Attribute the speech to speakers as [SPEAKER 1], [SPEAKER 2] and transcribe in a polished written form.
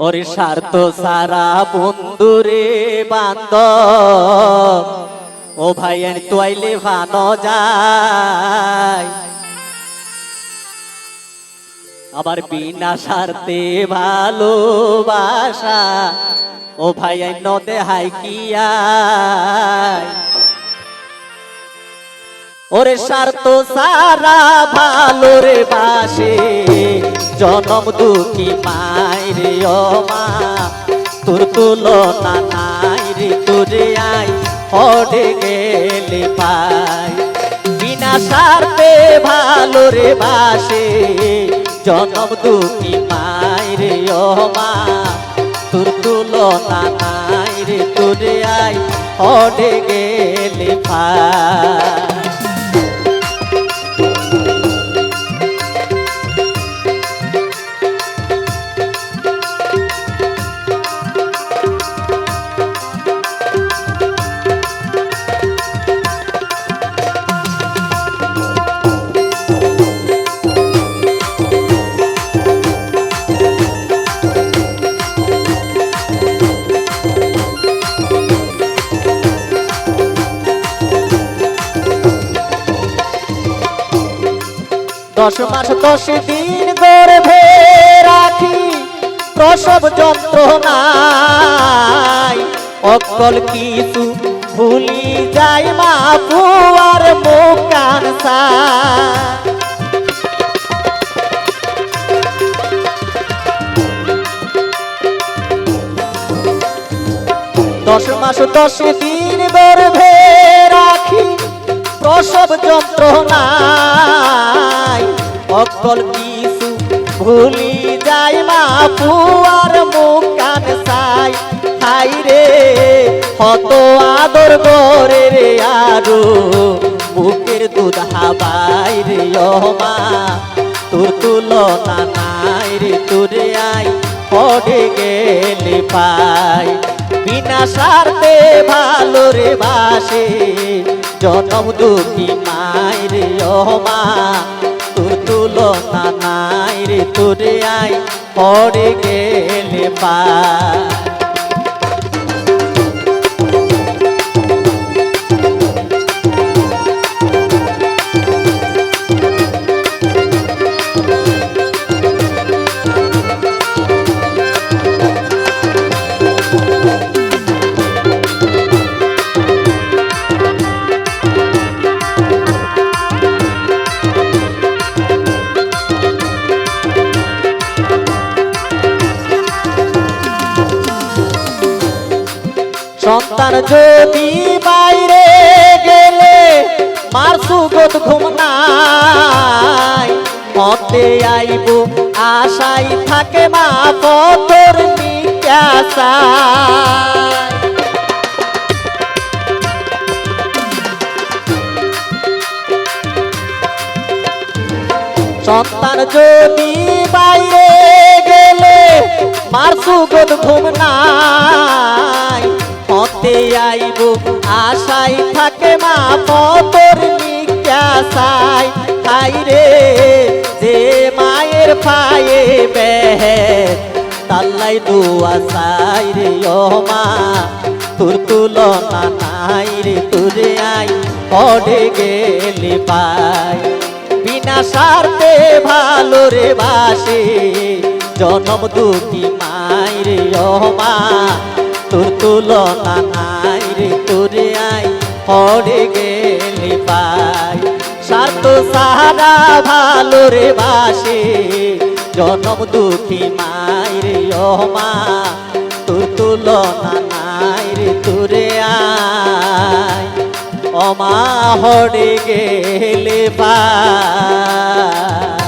[SPEAKER 1] ওরে স্বার্থ সারা বন্ধুরে বান্ধব ও ভাইয়ের তোয়াইলে ভানো যায় আবার বিনা স্বার্থে ভালোবাসা ও ভাইয়ের নদে হাই কিয়ায় ওরে স্বার্থ সারা ভালো রে বাসে জনম দুঃখী মাইরে ও মা তোর তুলনা নাই রে তোরে আই পড়ে গেলে পাই বিনা স্বার্থে ভালো রে বাসে জনম দুঃখী মাইরে ও মা তোর তুলনা নাই রে তোরে আই পড়ে গেলে পাই দশ মাস 10 দিন গর্ভে রাখি প্রসব যন্ত্রণায় অকল কিছু ভুলি যায় মা পুয়ার মুখ কানসা 10 মাস 10 দিন গর্ভে রাখি প্রসব যন্ত্রণায় অকল কিছু ভুলি যায় মা পুয়ার মুখ কান সাই হাই রে হত আদর করে রে আরো বুকের দুধ হাবাই রে ও মা তোর তুলনা নাই রে তোরে আই পড়ে গেলে পাই বিনা স্বার্থে ভালো রে বাসে জনম দুঃখী মাইরে ও মা তোর তুলনা নাই রে তোরে আই পড়ে গেলে পাই সন্তান যদি বাইরে গেলে মার সুগত ঘুম নাই মতে আইব আশাই থাকে মা পথর নিকাশা সন্তান যদি বাইরে গেলে মার সুগত ঘুম নাই মতে আইব আশাই থাকে মা পতর নিকাশাই হাই রে যে মায়ের পায়ে বেহের তাল্লাই দুয়া সাই রে ও মা তোর তুলনা নাই রে তোরে আই পড়ে গেলে পাই বিনা স্বার্থে ভালো রে বাসে জনম দুঃখী মাইরে ও মা তোর তুলনা নাই রে তোরে আই পড়ে গেলে পাই স্বার্থ সারা ভালো রে বাসে জনম দুঃখী মাইরে ও মা তোর তুলনা নাই রে তোরে আই ও মা পড়ে গেলে পাই।